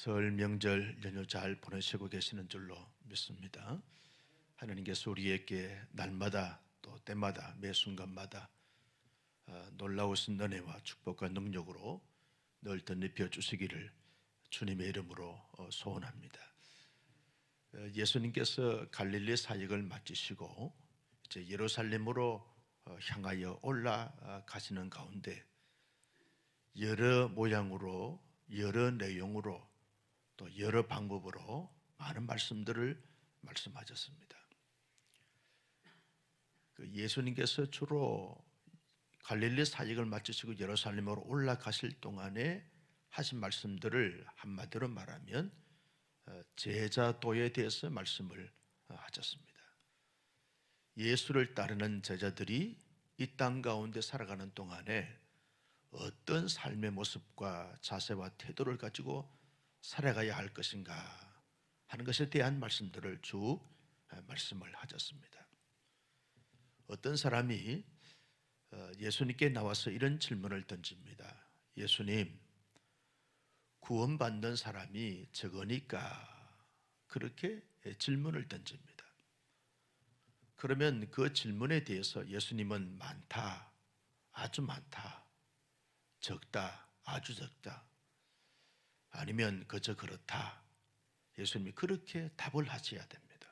설 명절 연휴 잘 보내시고 계시는 줄로 믿습니다. 하나님께서 우리에게 날마다 또 때마다 매 순간마다 놀라우신 은혜와 축복과 능력으로 늘 덧입혀 주시기를 주님의 이름으로 소원합니다. 예수님께서 갈릴리 사역을 마치시고 이제 예루살렘으로 향하여 올라가시는 가운데 여러 모양으로 여러 내용으로 또 여러 방법으로 많은 말씀들을 말씀하셨습니다. 예수님께서 주로 갈릴리 사역을 마치시고 예루살렘으로 올라가실 동안에 하신 말씀들을 한마디로 말하면 제자도에 대해서 말씀을 하셨습니다. 예수를 따르는 제자들이 이 땅 가운데 살아가는 동안에 어떤 삶의 모습과 자세와 태도를 가지고 살아가야 할 것인가 하는 것에 대한 말씀들을 쭉 말씀을 하셨습니다. 어떤 사람이 예수님께 나와서 이런 질문을 던집니다. 예수님, 구원받는 사람이 적으니까? 그렇게 질문을 던집니다. 그러면 그 질문에 대해서 예수님은 많다, 아주 많다, 적다, 아주 적다, 아니면 그저 그렇다, 예수님이 그렇게 답을 하셔야 됩니다.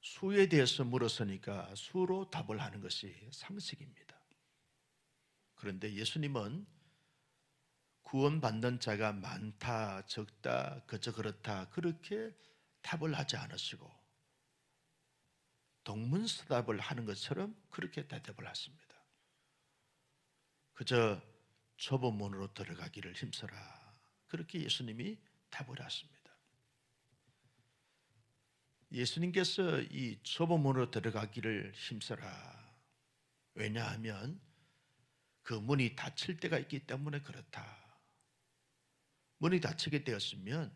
수에 대해서 물었으니까 수로 답을 하는 것이 상식입니다. 그런데 예수님은 구원받는 자가 많다, 적다, 그저 그렇다 그렇게 답을 하지 않으시고 동문서답을 하는 것처럼 그렇게 대답을 하십니다. 그저 좁은 문으로 들어가기를 힘써라, 그렇게 예수님이 답을 하십니다. 예수님께서 이 좁은 문으로 들어가기를 힘써라, 왜냐하면 그 문이 닫힐 때가 있기 때문에 그렇다. 문이 닫히게 되었으면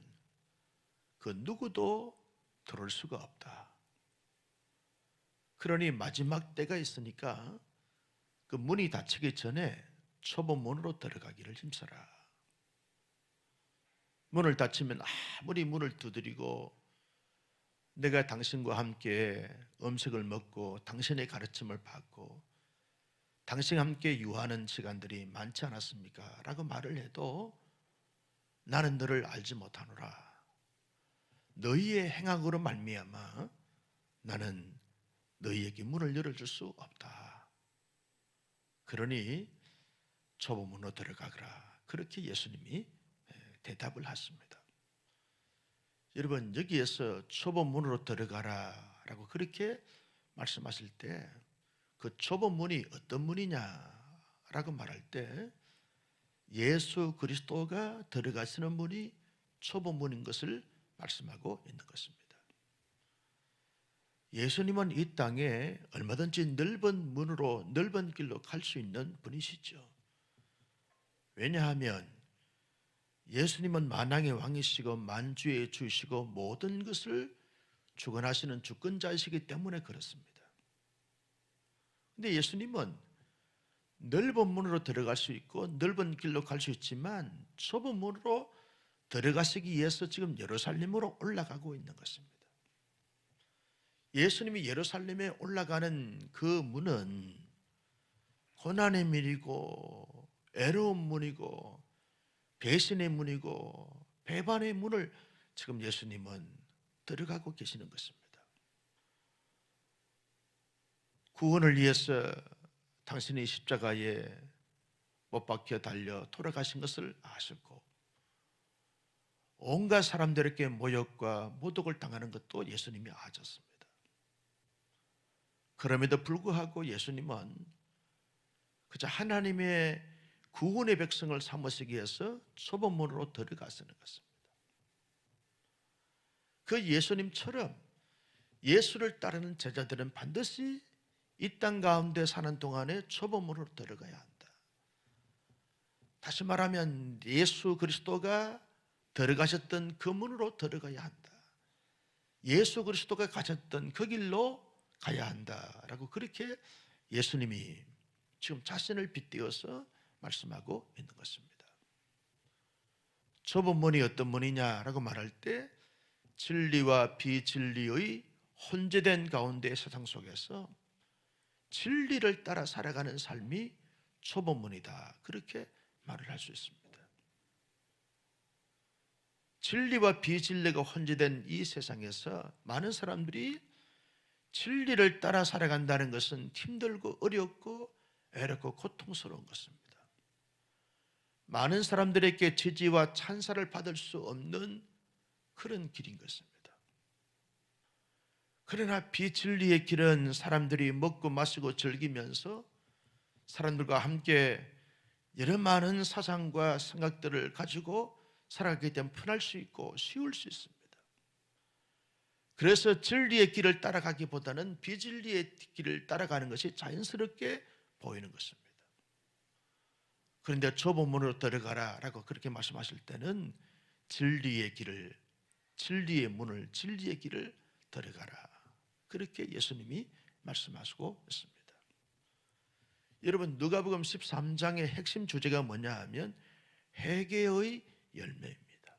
그 누구도 들어올 수가 없다. 그러니 마지막 때가 있으니까 그 문이 닫히기 전에 좁은 문으로 들어가기를 힘써라. 문을 닫히면 아무리 문을 두드리고 내가 당신과 함께 음식을 먹고 당신의 가르침을 받고 당신과 함께 유하는 시간들이 많지 않았습니까? 라고 말을 해도 나는 너를 알지 못하노라. 너희의 행악으로 말미암아 나는 너희에게 문을 열어줄 수 없다. 그러니 좁은 문으로 들어가거라. 그렇게 예수님이 대답을 하십니다. 여러분, 여기에서 좁은 문으로 들어가라 라고 그렇게 말씀하실 때 그 좁은 문이 어떤 문이냐라고 말할 때 예수 그리스도가 들어가시는 문이 좁은 문인 것을 말씀하고 있는 것입니다. 예수님은 이 땅에 얼마든지 넓은 문으로 넓은 길로 갈 수 있는 분이시죠. 왜냐하면 예수님은 만왕의 왕이시고 만주의 주시고 모든 것을 주관하시는 주권자이시기 때문에 그렇습니다. 근데 예수님은 넓은 문으로 들어갈 수 있고 넓은 길로 갈 수 있지만 좁은 문으로 들어가시기 위해서 지금 예루살렘으로 올라가고 있는 것입니다. 예수님이 예루살렘에 올라가는 그 문은 고난의 문이고 애로운 문이고 배신의 문이고 배반의 문을 지금 예수님은 들어가고 계시는 것입니다. 구원을 위해서 당신이 십자가에 못 박혀 달려 돌아가신 것을 아셨고 온갖 사람들에게 모욕과 모독을 당하는 것도 예수님이 아셨습니다. 그럼에도 불구하고 예수님은 그저 하나님의 구원의 백성을 삼으시기 위해서 좁은 문으로 들어가시는 것입니다. 그 예수님처럼 예수를 따르는 제자들은 반드시 이 땅 가운데 사는 동안에 좁은 문으로 들어가야 한다. 다시 말하면 예수 그리스도가 들어가셨던 그 문으로 들어가야 한다. 예수 그리스도가 가셨던 그 길로 가야 한다라고 그렇게 예수님이 지금 자신을 빗대어서 말씀하고 있는 것입니다. 초본문이 어떤 문이냐라고 말할 때 진리와 비진리의 혼재된 가운데 세상 속에서 진리를 따라 살아가는 삶이 초본문이다. 그렇게 말을 할 수 있습니다. 진리와 비진리가 혼재된 이 세상에서 많은 사람들이 진리를 따라 살아간다는 것은 힘들고 어렵고 애롭고 고통스러운 것입니다. 많은 사람들에게 지지와 찬사를 받을 수 없는 그런 길인 것입니다. 그러나 비진리의 길은 사람들이 먹고 마시고 즐기면서 사람들과 함께 여러 많은 사상과 생각들을 가지고 살아가기 때문에 편할 수 있고 쉬울 수 있습니다. 그래서 진리의 길을 따라가기보다는 비진리의 길을 따라가는 것이 자연스럽게 보이는 것입니다. 그런데 좁은 문으로 들어가라 라고 그렇게 말씀하실 때는 진리의 길을, 진리의 문을, 진리의 길을 들어가라, 그렇게 예수님이 말씀하시고 있습니다. 여러분, 누가복음 13장의 핵심 주제가 뭐냐 하면 회개의 열매입니다.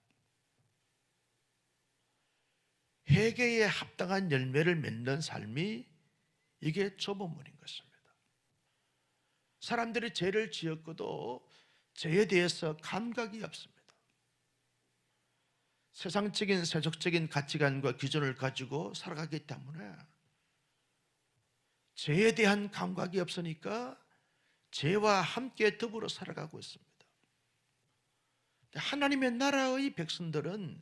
회개에 합당한 열매를 맺는 삶이 이게 좁은문인 것입니다. 사람들이 죄를 지었고도 죄에 대해서 감각이 없습니다. 세상적인 세속적인 가치관과 기준을 가지고 살아가기 때문에 죄에 대한 감각이 없으니까 죄와 함께 더불어 살아가고 있습니다. 하나님의 나라의 백성들은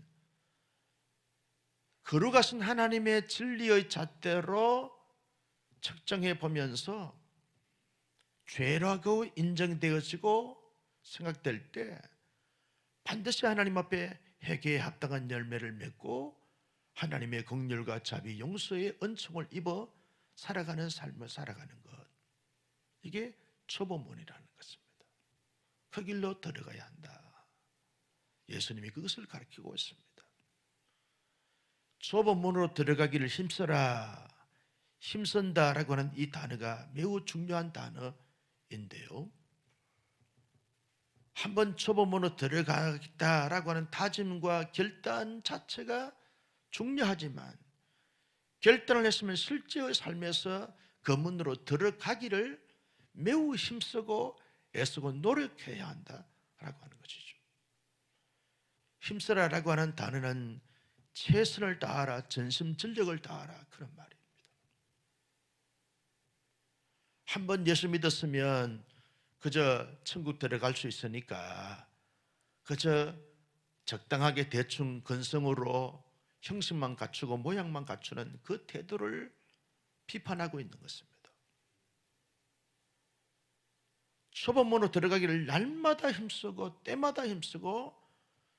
거룩하신 하나님의 진리의 잣대로 측정해 보면서 죄라고 인정되어지고 생각될 때 반드시 하나님 앞에 회개에 합당한 열매를 맺고 하나님의 긍휼과 자비, 용서의 은총을 입어 살아가는 삶을 살아가는 것, 이게 초본문이라는 것입니다. 그 길로 들어가야 한다. 예수님이 그것을 가르치고 있습니다. 좁은문으로 들어가기를 힘써라, 힘쓴다라고 하는 이 단어가 매우 중요한 단어인데요, 한번 좁은문으로 들어가겠다라고 하는 다짐과 결단 자체가 중요하지만 결단을 했으면 실제의 삶에서 그 문으로 들어가기를 매우 힘쓰고 애쓰고 노력해야 한다라고 하는 것이죠. 힘쓰라라고 하는 단어는 최선을 다하라, 전심전력을 다하라, 그런 말입니다. 한번 예수 믿었으면 그저 천국 들어갈 수 있으니까 그저 적당하게 대충 건성으로 형식만 갖추고 모양만 갖추는 그 태도를 비판하고 있는 것입니다. 초본문으로 들어가기를 날마다 힘쓰고 때마다 힘쓰고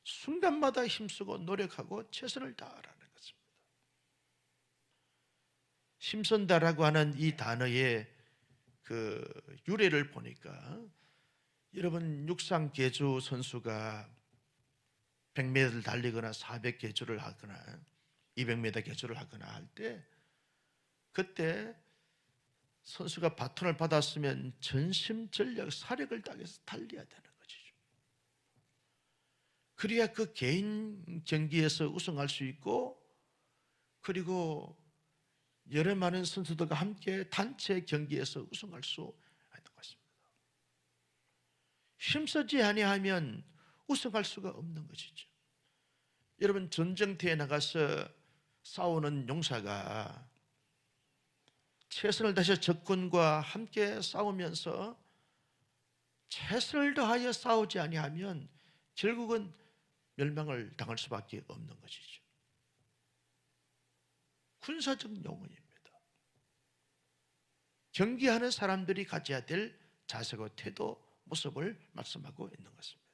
순간마다 힘쓰고 노력하고 최선을 다하라는 것입니다. 힘쓴다라고 하는 이 단어의 그 유래를 보니까 여러분, 육상 계주 선수가 100m를 달리거나 400계주를 하거나 200m 계주를 하거나 할 때 그때 선수가 바톤을 받았으면 전심전력 사력을 다해서 달려야 되는 것이죠. 그래야 그 개인 경기에서 우승할 수 있고, 그리고 여러 많은 선수들과 함께 단체 경기에서 우승할 수 있는 것입니다. 힘쓰지 아니하면 우승할 수가 없는 것이죠. 여러분, 전쟁터에 나가서 싸우는 용사가 최선을 다해서 적군과 함께 싸우면서 최선을 다하여 싸우지 아니하면 결국은 멸망을 당할 수밖에 없는 것이죠. 군사적 용어입니다. 경기하는 사람들이 가져야 될 자세고 태도, 모습을 말씀하고 있는 것입니다.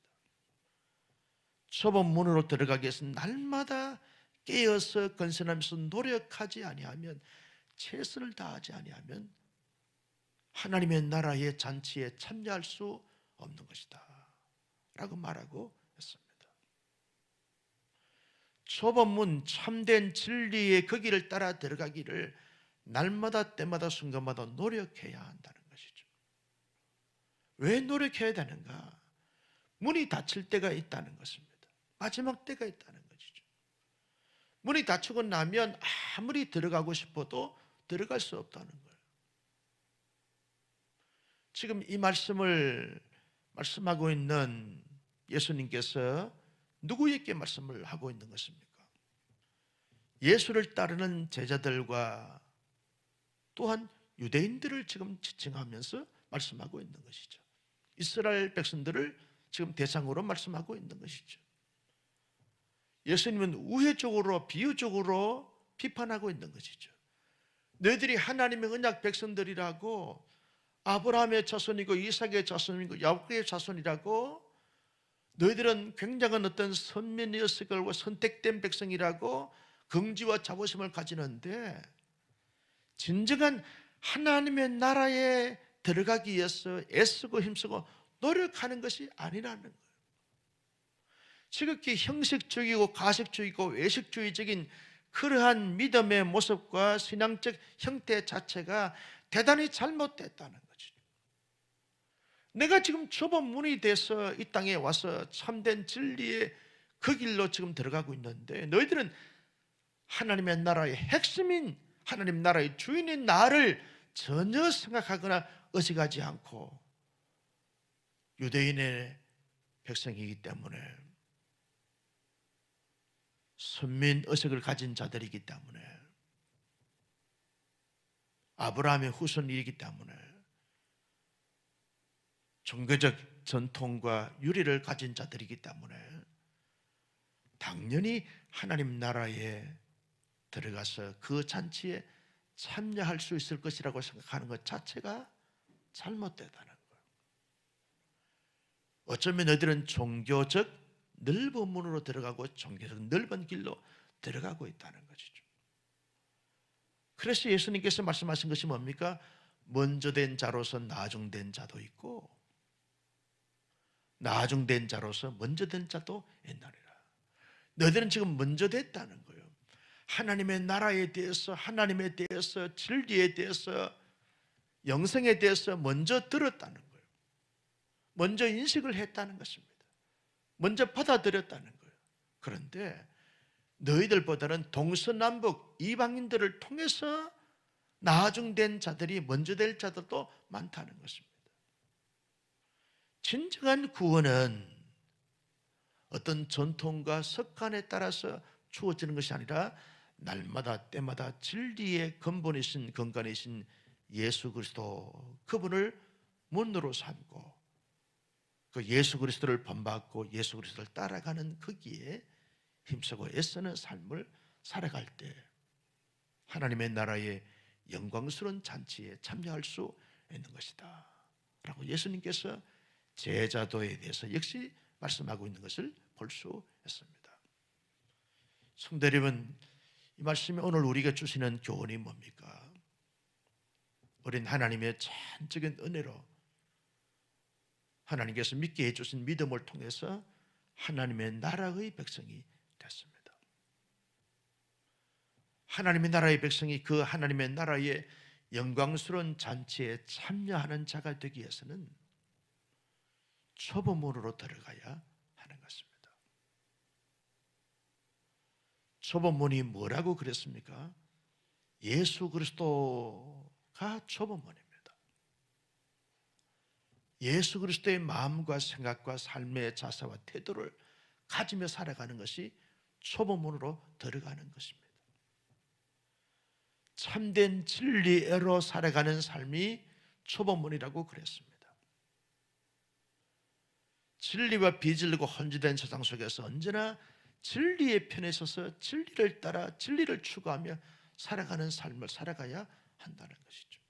초본문으로 들어가기 위해서 날마다 깨어서 건선하면서 노력하지 아니하면, 최선을 다하지 아니하면 하나님의 나라의 잔치에 참여할 수 없는 것이다 라고 말하고 있습니다. 초본문, 참된 진리의 그 길을 따라 들어가기를 날마다 때마다 순간마다 노력해야 한다는 것이죠. 왜 노력해야 되는가? 문이 닫힐 때가 있다는 것입니다. 마지막 때가 있다는 것이죠. 문이 닫히고 나면 아무리 들어가고 싶어도 들어갈 수 없다는 거예요. 지금 이 말씀을 말씀하고 있는 예수님께서 누구에게 말씀을 하고 있는 것입니까? 예수를 따르는 제자들과 또한 유대인들을 지금 지칭하면서 말씀하고 있는 것이죠. 이스라엘 백성들을 지금 대상으로 말씀하고 있는 것이죠. 예수님은 우회적으로 비유적으로 비판하고 있는 것이죠. 너희들이 하나님의 언약 백성들이라고, 아브라함의 자손이고 이삭의 자손이고 야곱의 자손이라고, 너희들은 굉장한 어떤 선민이었을 걸고 선택된 백성이라고 긍지와 자부심을 가지는데, 진정한 하나님의 나라에 들어가기 위해서 애쓰고 힘쓰고 노력하는 것이 아니라는 거예요. 지극히 형식적이고 가식적이고 외식주의적인 그러한 믿음의 모습과 신앙적 형태 자체가 대단히 잘못됐다는 거죠. 내가 지금 좁은 문이 돼서 이 땅에 와서 참된 진리의 그 길로 지금 들어가고 있는데, 너희들은 하나님의 나라의 핵심인 하나님 나라의 주인인 나를 전혀 생각하거나 의식하지 않고 유대인의 백성이기 때문에, 선민 의식을 가진 자들이기 때문에, 아브라함의 후손이기 때문에, 종교적 전통과 유리를 가진 자들이기 때문에 당연히 하나님 나라에 들어가서 그 잔치에 참여할 수 있을 것이라고 생각하는 것 자체가 잘못되다는 거예요. 어쩌면 너희들은 종교적 넓은 문으로 들어가고 종교적 넓은 길로 들어가고 있다는 것이죠. 그래서 예수님께서 말씀하신 것이 뭡니까? 먼저 된 자로서 나중된 자도 있고, 나중된 자로서 먼저 된 자도 있나니라. 너희들은 지금 먼저 됐다는 거예요. 하나님의 나라에 대해서, 하나님에 대해서, 진리에 대해서, 영생에 대해서 먼저 들었다는 거예요. 먼저 인식을 했다는 것입니다. 먼저 받아들였다는 거예요. 그런데 너희들보다는 동서남북 이방인들을 통해서 나중된 자들이 먼저 될 자들도 많다는 것입니다. 진정한 구원은 어떤 전통과 습관에 따라서 주어지는 것이 아니라 날마다 때마다 진리의 근본이신 근간이신 예수 그리스도, 그분을 문으로 삼고 그 예수 그리스도를 본받고 예수 그리스도를 따라가는 거기에 힘쓰고 애쓰는 삶을 살아갈 때 하나님의 나라의 영광스러운 잔치에 참여할 수 있는 것이다 라고 예수님께서 제자도에 대해서 역시 말씀하고 있는 것을 볼 수 있습니다. 성도 여러분, 이 말씀이 오늘 우리가 주시는 교훈이 뭡니까? 우린 하나님의 전적인 은혜로 하나님께서 믿게 해주신 믿음을 통해서 하나님의 나라의 백성이 됐습니다. 하나님의 나라의 백성이 그 하나님의 나라의 영광스러운 잔치에 참여하는 자가 되기 위해서는 초보문으로 들어가야 하는 것입니다. 초보문이 뭐라고 그랬습니까? 예수 그리스도가 초보문입니다. 예수 그리스도의 마음과 생각과 삶의 자세와 태도를 가지며 살아가는 것이 초보문으로 들어가는 것입니다. 참된 진리로 살아가는 삶이 초보문이라고 그랬습니다. 진리와 비진리고 혼재된 세상 속에서 언제나 진리의 편에 서서 진리를 따라 진리를 추구하며 살아가는 삶을 살아가야 한다는 것이죠.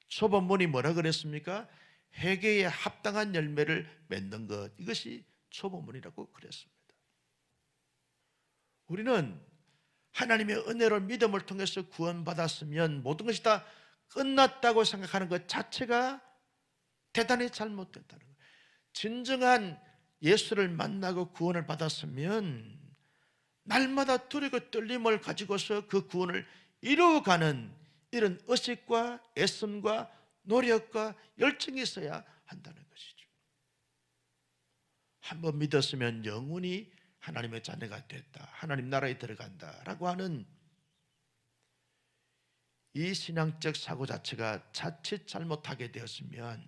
초본문이 뭐라 그랬습니까? 회개에 합당한 열매를 맺는 것, 이것이 초본문이라고 그랬습니다. 우리는 하나님의 은혜로 믿음을 통해서 구원받았으면 모든 것이 다 끝났다고 생각하는 것 자체가 대단히 잘못됐다는 거예요. 진정한 예수를 만나고 구원을 받았으면 날마다 두려고 떨림을 가지고서 그 구원을 이루어가는 이런 의식과 애씀과 노력과 열정이 있어야 한다는 것이죠. 한번 믿었으면 영원히 하나님의 자녀가 됐다, 하나님 나라에 들어간다라고 하는 이 신앙적 사고 자체가 자칫 잘못하게 되었으면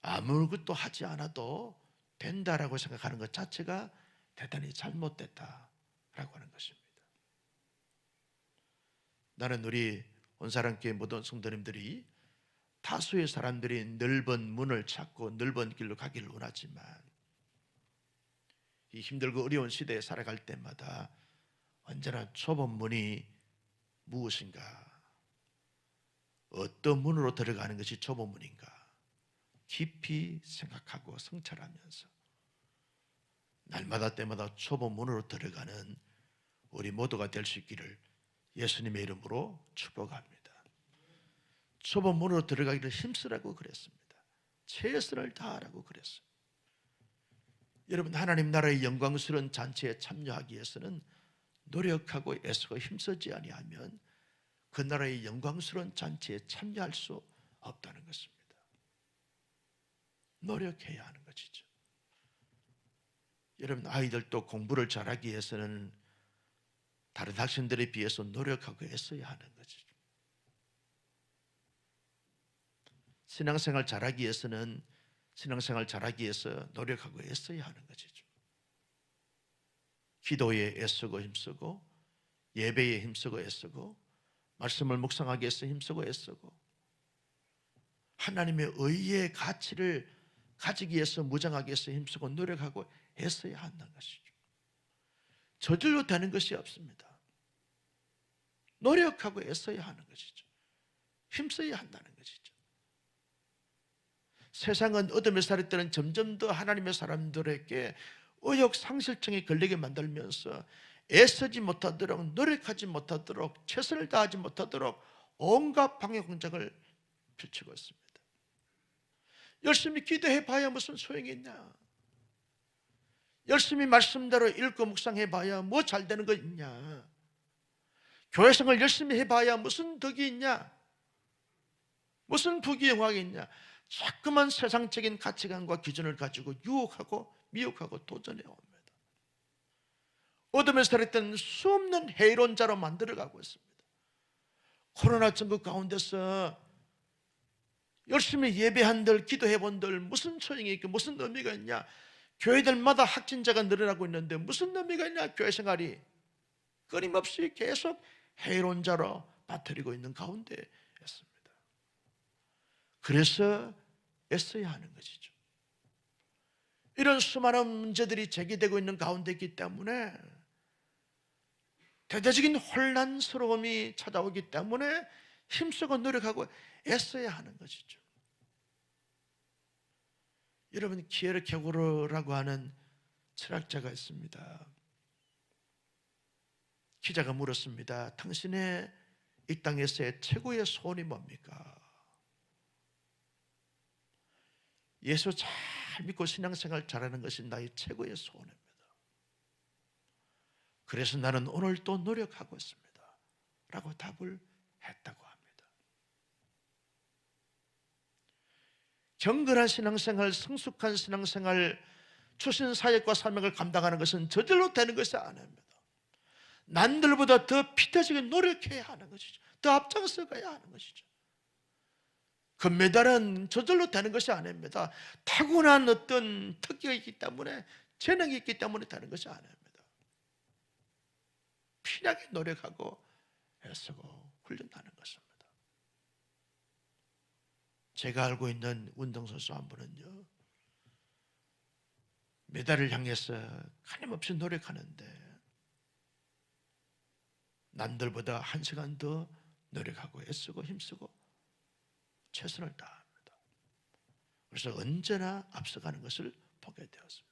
아무것도 하지 않아도 된다라고 생각하는 것 자체가 대단히 잘못됐다라고 하는 것입니다. 나는 우리 온사랑교회 모든 성도님들이 다수의 사람들이 넓은 문을 찾고 넓은 길로 가기를 원하지만 이 힘들고 어려운 시대에 살아갈 때마다 언제나 좁은 문이 무엇인가, 어떤 문으로 들어가는 것이 좁은 문인가 깊이 생각하고 성찰하면서 날마다 때마다 좁은 문으로 들어가는 우리 모두가 될 수 있기를 예수님의 이름으로 축복합니다. 좁은 문으로 들어가기를 힘쓰라고 그랬습니다. 최선을 다하라고 그랬어요. 여러분, 하나님 나라의 영광스러운 잔치에 참여하기 위해서는 노력하고 애쓰고 힘쓰지 아니하면 그 나라의 영광스러운 잔치에 참여할 수 없다는 것입니다. 노력해야 하는 것이죠. 여러분, 아이들도 공부를 잘하기 위해서는 다른 학생들에 비해서 노력하고 애써야 하는 것이죠. 신앙생활 잘하기 위해서는 신앙생활 잘하기 위해서 노력하고 애써야 하는 것이죠. 기도에 애쓰고 힘쓰고, 예배에 힘쓰고 애쓰고, 말씀을 묵상하기 위해서 힘쓰고 애쓰고, 하나님의 의의 가치를 가지기 위해서 무장하기 위해서 힘쓰고 노력하고 애써야 한다는 것이죠. 저절로 되는 것이 없습니다. 노력하고 애써야 하는 것이죠. 힘써야 한다는 것이죠. 세상은 어둠의 사람들은 점점 더 하나님의 사람들에게 의욕상실증에 걸리게 만들면서 애쓰지 못하도록, 노력하지 못하도록, 최선을 다하지 못하도록 온갖 방해 공작을 펼치고 있습니다. 열심히 기도해 봐야 무슨 소용이 있냐? 열심히 말씀대로 읽고 묵상해 봐야 뭐 잘 되는 거 있냐? 교회생활 열심히 해봐야 무슨 덕이 있냐? 무슨 부귀영화가 있냐? 자꾸만 세상적인 가치관과 기준을 가지고 유혹하고 미혹하고 도전해 옵니다. 어둠에 살았던 수없는 해론자로 만들어가고 있습니다. 코로나 전국 가운데서 열심히 예배한들, 기도해본들 무슨 소용이 있고 무슨 의미가 있냐? 교회들마다 확진자가 늘어나고 있는데 무슨 의미가 있냐? 교회 생활이 끊임없이 계속 해론자로 빠뜨리고 있는 가운데 있습니다. 그래서 애써야 하는 것이죠. 이런 수많은 문제들이 제기되고 있는 가운데 있기 때문에 대대적인 혼란스러움이 찾아오기 때문에 힘쓰고 노력하고 애써야 하는 것이죠. 여러분, 키에르케고르라고 하는 철학자가 있습니다. 기자가 물었습니다. 당신의 이 땅에서의 최고의 소원이 뭡니까? 예수 잘 믿고 신앙생활 잘하는 것이 나의 최고의 소원입니다. 그래서 나는 오늘 또 노력하고 있습니다 라고 답을 했다고 합니다. 경건한 신앙생활, 성숙한 신앙생활, 출신 사역과 사명을 감당하는 것은 저절로 되는 것이 아닙니다. 남들보다 더 피터지게 노력해야 하는 것이죠. 더 앞장서 가야 하는 것이죠. 금메달은 저절로 되는 것이 아닙니다. 타고난 어떤 특기가 있기 때문에, 재능이 있기 때문에 되는 것이 아닙니다. 피나게 노력하고 애쓰고 훈련하는 것입니다. 제가 알고 있는 운동선수 한 분은요, 메달을 향해서 끊임없이 노력하는데 남들보다 1시간 더 노력하고 애쓰고 힘쓰고 최선을 다합니다. 그래서 언제나 앞서가는 것을 보게 되었습니다.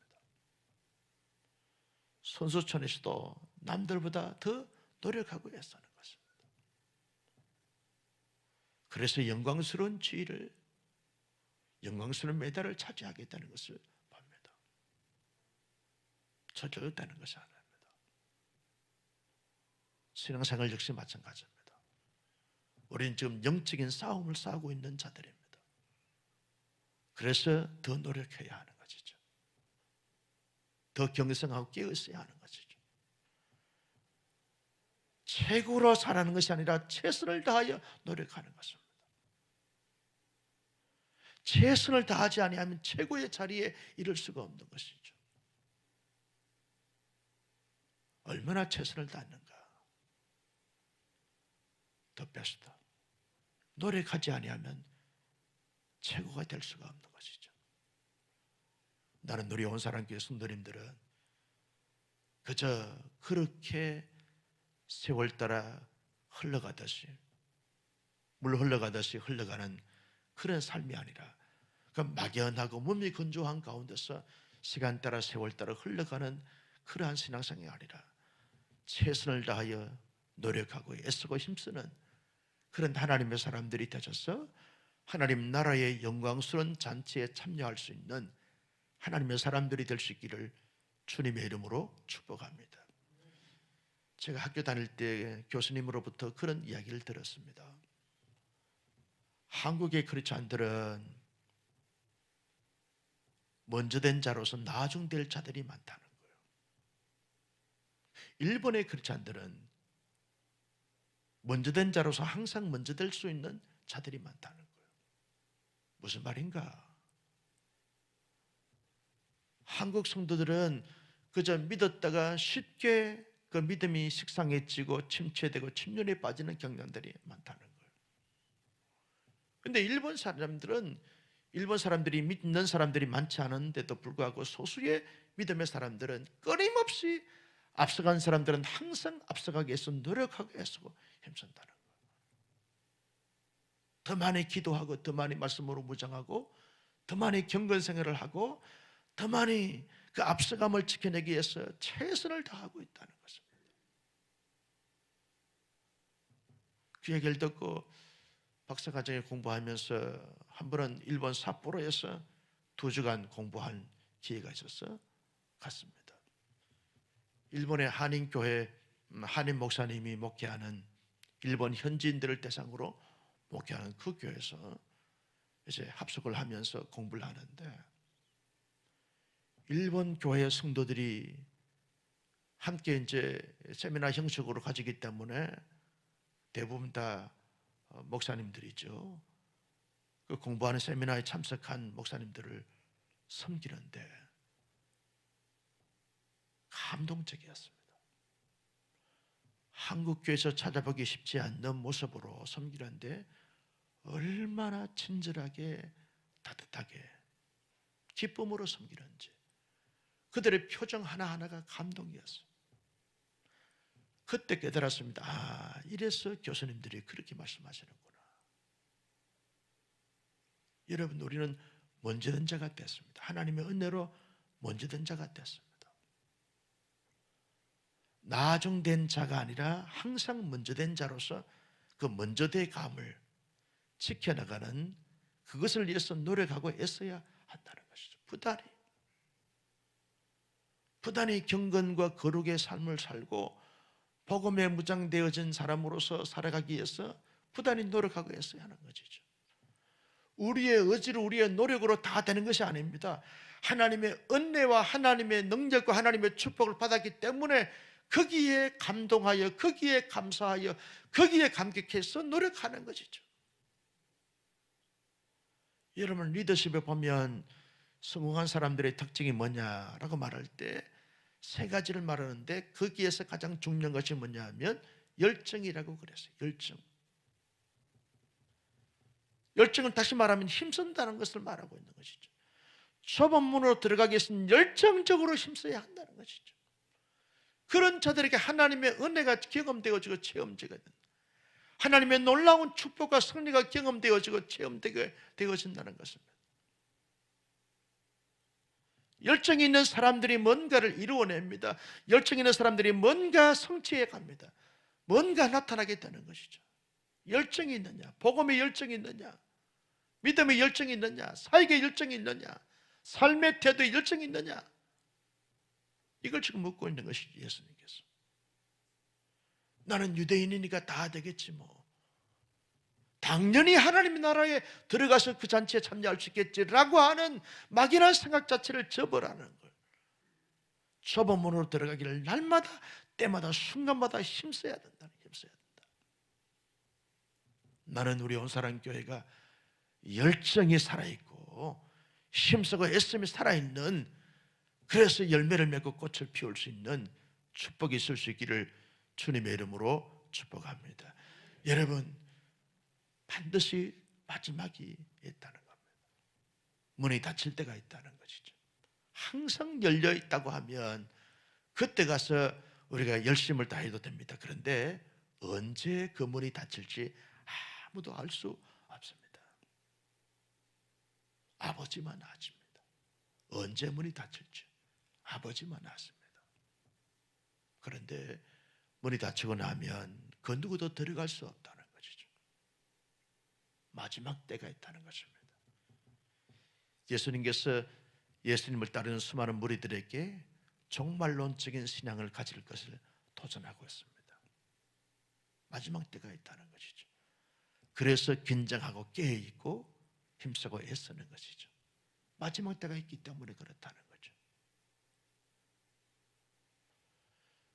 선수촌에서도 남들보다 더 노력하고 애쓰는 것입니다. 그래서 영광스러운 지위를, 영광스러운 메달을 차지하겠다는 것을 봅니다. 저절로 되는 것이 아닙니다. 신앙생활 역시 마찬가지입니다. 우리는 지금 영적인 싸움을 싸우고 있는 자들입니다. 그래서 더 노력해야 하는 것이죠. 더 경성하고 깨어 있어야 하는 것이죠. 최고로 살아가는 것이 아니라 최선을 다하여 노력하는 것입니다. 최선을 다하지 아니하면 최고의 자리에 이를 수가 없는 것이죠. 얼마나 최선을 다하는가. 더 베스트. 노력하지 아니하면 최고가 될 수가 없는 것이죠. 나는 우리 온사랑교회 성도님들은 그저 그렇게 세월 따라 흘러가듯이, 물 흘러가듯이 흘러가는 그런 삶이 아니라, 그 막연하고 몸이 건조한 가운데서 시간 따라 세월 따라 흘러가는 그러한 신앙생활이 아니라 최선을 다하여 노력하고 애쓰고 힘쓰는 그런 하나님의 사람들이 되셔서 하나님 나라의 영광스러운 잔치에 참여할 수 있는 하나님의 사람들이 될 수 있기를 주님의 이름으로 축복합니다. 제가 학교 다닐 때 교수님으로부터 그런 이야기를 들었습니다. 한국의 크리스찬들은 먼저 된 자로서 나중될 자들이 많다는 거예요. 일본의 크리스찬들은 먼저 된 자로서 항상 먼저 될 수 있는 자들이 많다는 거예요. 무슨 말인가? 한국 성도들은 그저 믿었다가 쉽게 그 믿음이 식상해지고 침체되고 침륜에 빠지는 경향들이 많다는 거예요. 그런데 일본 사람들이 믿는 사람들이 많지 않은데도 불구하고 소수의 믿음의 사람들은 끊임없이 앞서간 사람들은 항상 앞서가기 위해서 노력하고 애쓰고 힘쓴다는 거예요. 더 많이 기도하고 더 많이 말씀으로 무장하고 더 많이 경건 생활을 하고 더 많이 그 앞서감을 지켜내기 위해서 최선을 다하고 있다는 것입니다. 그 얘기를 듣고 박사과정에 공부하면서 한 번은 일본 삿포로에서 2주간 공부한 기회가 있어서 갔습니다. 일본의 한인교회 한인 목사님이 목회하는 일본 현지인들을 대상으로 목회하는 그 교회에서 이제 합숙을 하면서 공부를 하는데, 일본 교회 성도들이 함께 이제 세미나 형식으로 가지기 때문에 대부분 다 목사님들이죠. 그 공부하는 세미나에 참석한 목사님들을 섬기는데 감동적이었습니다. 한국교회에서 찾아보기 쉽지 않는 모습으로 섬기는데 얼마나 친절하게 따뜻하게 기쁨으로 섬기는지 그들의 표정 하나하나가 감동이었어요. 그때 깨달았습니다. 아, 이래서 교수님들이 그렇게 말씀하시는구나. 여러분, 우리는 먼저 된 자가 됐습니다. 하나님의 은혜로 먼저 된 자가 됐습니다. 나중된 자가 아니라 항상 먼저 된 자로서 그 먼저 된 감을 지켜나가는, 그것을 위해서 노력하고 애써야 한다는 것이죠. 부단히 경건과 거룩의 삶을 살고 복음에 무장되어진 사람으로서 살아가기 위해서 부단히 노력하고 애써야 하는 것이죠. 우리의 의지로 우리의 노력으로 다 되는 것이 아닙니다. 하나님의 은혜와 하나님의 능력과 하나님의 축복을 받았기 때문에 거기에 감동하여 거기에 감사하여 거기에 감격해서 노력하는 것이죠. 여러분, 리더십에 보면 성공한 사람들의 특징이 뭐냐라고 말할 때 3가지를 말하는데, 거기에서 가장 중요한 것이 뭐냐 하면 열정이라고 그랬어요. 열정은 다시 말하면 힘쓴다는 것을 말하고 있는 것이죠. 좁은 문으로 들어가기 위해서는 열정적으로 힘써야 한다는 것이죠. 그런 자들에게 하나님의 은혜가 경험되어지고 체험되게 된다. 하나님의 놀라운 축복과 승리가 경험되어지고 체험되게 되어진다는 것입니다. 열정이 있는 사람들이 뭔가를 이루어냅니다. 열정이 있는 사람들이 뭔가 성취해 갑니다. 뭔가 나타나게 되는 것이죠. 열정이 있느냐, 복음의 열정이 있느냐, 믿음의 열정이 있느냐, 사역의 열정이 있느냐, 삶의 태도의 열정이 있느냐, 이걸 지금 묻고 있는 것이 예수님께서. 나는 유대인이니까 다 되겠지 뭐, 당연히 하나님의 나라에 들어가서 그 잔치에 참여할 수 있겠지라고 하는 막연한 생각 자체를 접어라는 거예요. 초보문으로 들어가기를 날마다 때마다 순간마다 힘써야 된다. 힘써야 된다. 나는 우리 온사랑교회가 열정이 살아있고 힘쓰고 애씀이 살아있는, 그래서 열매를 맺고 꽃을 피울 수 있는 축복이 있을 수 있기를 주님의 이름으로 축복합니다. 여러분, 반드시 마지막이 있다는 겁니다. 문이 닫힐 때가 있다는 것이죠. 항상 열려 있다고 하면 그때 가서 우리가 열심을 다해도 됩니다. 그런데 언제 그 문이 닫힐지 아무도 알 수 없습니다. 아버지만 아십니다. 언제 문이 닫힐지 아버지만 아십니다. 그런데 문이 닫히고 나면 그 누구도 들어갈 수 없다는 것이죠. 마지막 때가 있다는 것입니다. 예수님께서 예수님을 따르는 수많은 무리들에게 종말론적인 신앙을 가질 것을 도전하고 있습니다. 마지막 때가 있다는 것이죠. 그래서 긴장하고 깨어있고 힘쓰고 애쓰는 것이죠. 마지막 때가 있기 때문에 그렇다는 거죠.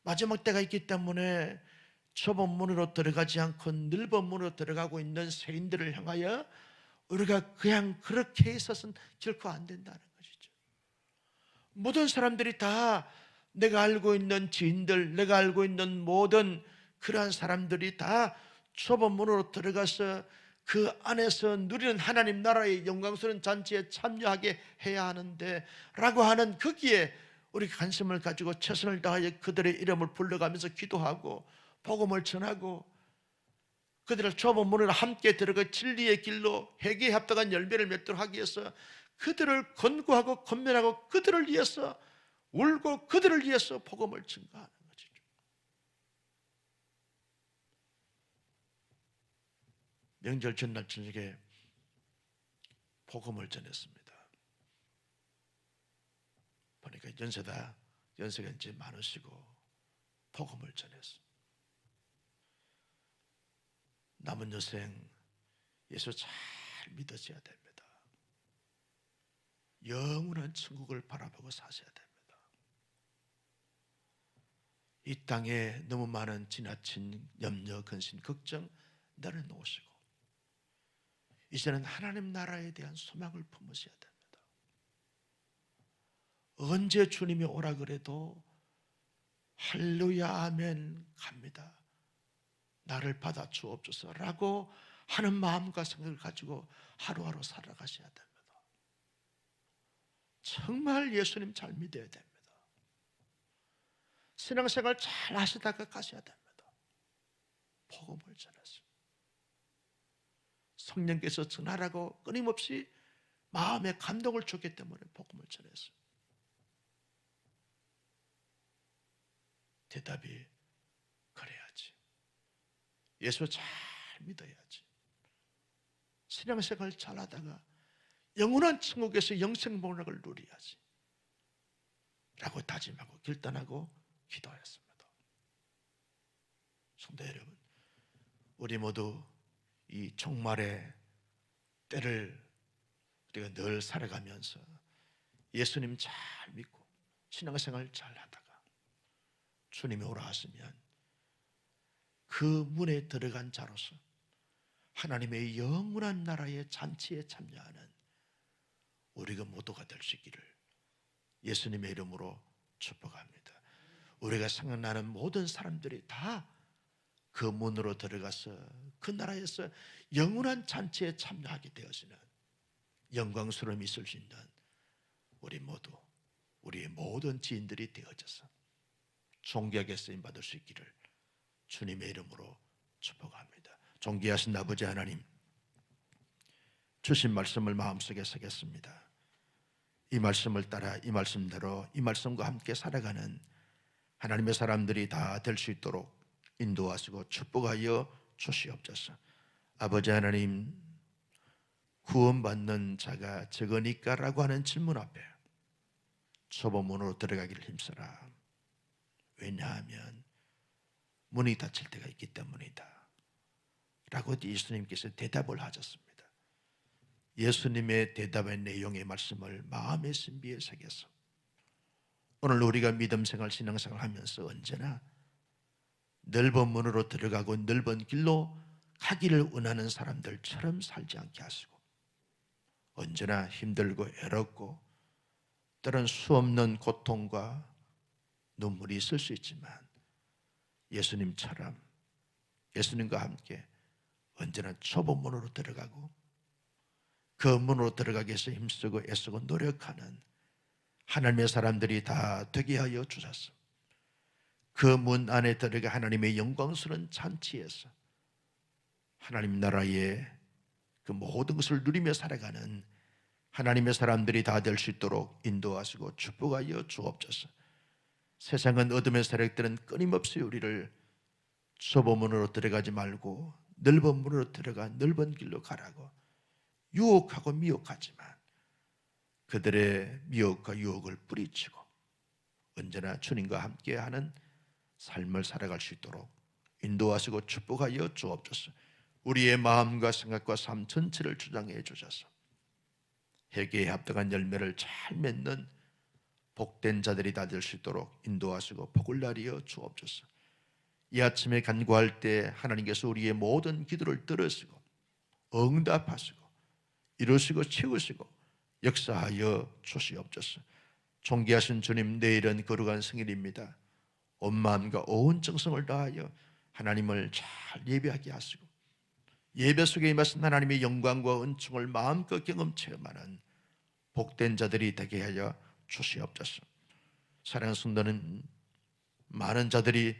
마지막 때가 있기 때문에 좁은 문으로 들어가지 않고 넓은 문으로 들어가고 있는 세인들을 향하여 우리가 그냥 그렇게 있어서는 결코 안 된다는 것이죠. 모든 사람들이 다 내가 알고 있는 지인들, 내가 알고 있는 모든 그러한 사람들이 다 좁은 문으로 들어가서 그 안에서 누리는 하나님 나라의 영광스러운 잔치에 참여하게 해야 하는데 라고 하는 거기에 우리 관심을 가지고 최선을 다하여 그들의 이름을 불러가면서 기도하고 복음을 전하고 그들을 좁은 문으로 함께 들어가 진리의 길로 회개에 합당한 열매를 맺도록 하기 위해서 그들을 권고하고 권면하고 그들을 위해서 울고 그들을 위해서 복음을 증거하는 것이죠. 명절 전날 저녁에 복음을 전했습니다. 보니까 연세가 이제 많으시고 복음을 전했습니다. 남은 여생 예수 잘 믿으셔야 됩니다. 영원한 천국을 바라보고 사셔야 됩니다. 이 땅에 너무 많은 지나친 염려, 근심, 걱정 내려놓으시고 이제는 하나님 나라에 대한 소망을 품으셔야 됩니다. 언제 주님이 오라 그래도 할렐루야 아멘 갑니다. 나를 받아 주옵소서라고 하는 마음과 생각을 가지고 하루하루 살아가셔야 됩니다. 정말 예수님 잘 믿어야 됩니다. 신앙생활 잘 하시다가 가셔야 됩니다. 복음을 전하시고 성령께서 전하라고 끊임없이 마음에 감동을 줬기 때문에 복음을 전했어요. 대답이 그래야지. 예수 잘 믿어야지. 신앙생활 잘하다가 영원한 천국에서 영생복락을 누려야지 라고 다짐하고 결단하고 기도하였습니다. 성도 여러분, 우리 모두 이 종말의 때를 우리가 늘 살아가면서 예수님 잘 믿고 신앙생활 잘 하다가 주님이 오라 하시면 그 문에 들어간 자로서 하나님의 영원한 나라의 잔치에 참여하는 우리가 모두가 될 수 있기를 예수님의 이름으로 축복합니다. 우리가 생각나는 모든 사람들이 다 그 문으로 들어가서 그 나라에서 영원한 잔치에 참여하게 되어지는 영광스러움이 있을 수 있는 우리 모두, 우리의 모든 지인들이 되어져서 존귀하게 쓰임받을 수 있기를 주님의 이름으로 축복합니다. 존귀하신 아버지 하나님, 주신 말씀을 마음속에 새겼습니다. 이 말씀을 따라 이 말씀대로 이 말씀과 함께 살아가는 하나님의 사람들이 다 될 수 있도록 인도하시고 축복하여 주시옵소서. 아버지 하나님, 구원받는 자가 적으니까 라고 하는 질문 앞에 초보문으로 들어가기를 힘써라. 왜냐하면 문이 닫힐 때가 있기 때문이다 라고 예수님께서 대답을 하셨습니다. 예수님의 대답의 내용의 말씀을 마음의 신비에 새겨서 오늘 우리가 믿음 생활, 신앙생활 하면서 언제나 넓은 문으로 들어가고 넓은 길로 가기를 원하는 사람들처럼 살지 않게 하시고, 언제나 힘들고 애롭고 때론 수없는 고통과 눈물이 있을 수 있지만 예수님처럼 예수님과 함께 언제나 좁은 문으로 들어가고 그 문으로 들어가기 위해서 힘쓰고 애쓰고 노력하는 하나님의 사람들이 다 되게 하여 주셨소. 그 문 안에 들어가 하나님의 영광스러운 잔치에서 하나님 나라의 그 모든 것을 누리며 살아가는 하나님의 사람들이 다 될 수 있도록 인도하시고 축복하여 주옵소서. 세상은 어둠의 세력들은 끊임없이 우리를 좁은 문으로 들어가지 말고 넓은 문으로 들어가 넓은 길로 가라고 유혹하고 미혹하지만 그들의 미혹과 유혹을 뿌리치고 언제나 주님과 함께하는 삶을 살아갈 수 있도록 인도하시고 축복하여 주옵소서. 우리의 마음과 생각과 삶 전체를 주장해 주셔서 회개에 합당한 열매를 잘 맺는 복된 자들이 다 될 수 있도록 인도하시고 복을 나리어 주옵소서. 이 아침에 간구할 때 하나님께서 우리의 모든 기도를 들으시고 응답하시고 이루시고 채우시고 역사하여 주시옵소서. 존귀하신 주님, 내일은 거룩한 생일입니다. 온 마음과 온 정성을 다하여 하나님을 잘 예배하게 하시고 예배 속에 임하신 하나님의 영광과 은총을 마음껏 경험 체험하는 복된 자들이 되게 하여 주시옵소서. 사랑하는 성도는 많은 자들이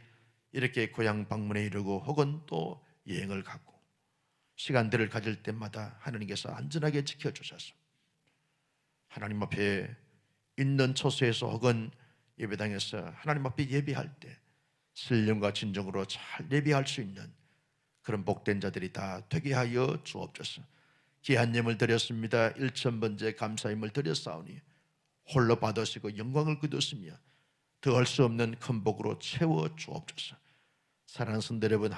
이렇게 고향 방문에 이르고 혹은 또 여행을 가고 시간들을 가질 때마다 하나님께서 안전하게 지켜주셔서 하나님 앞에 있는 처소에서 혹은 예배당에서 하나님 앞에 예배할 때 신령과 진정으로 잘 예배할 수 있는 그런 복된 자들이 다 되게 하여 주옵소서. 귀한 예물 드렸습니다. 1,000번째 감사임을 드렸사오니 홀로 받으시고 영광을 거두시며 더할 수 없는 큰 복으로 채워 주옵소서. 사랑하는 성도 여러분,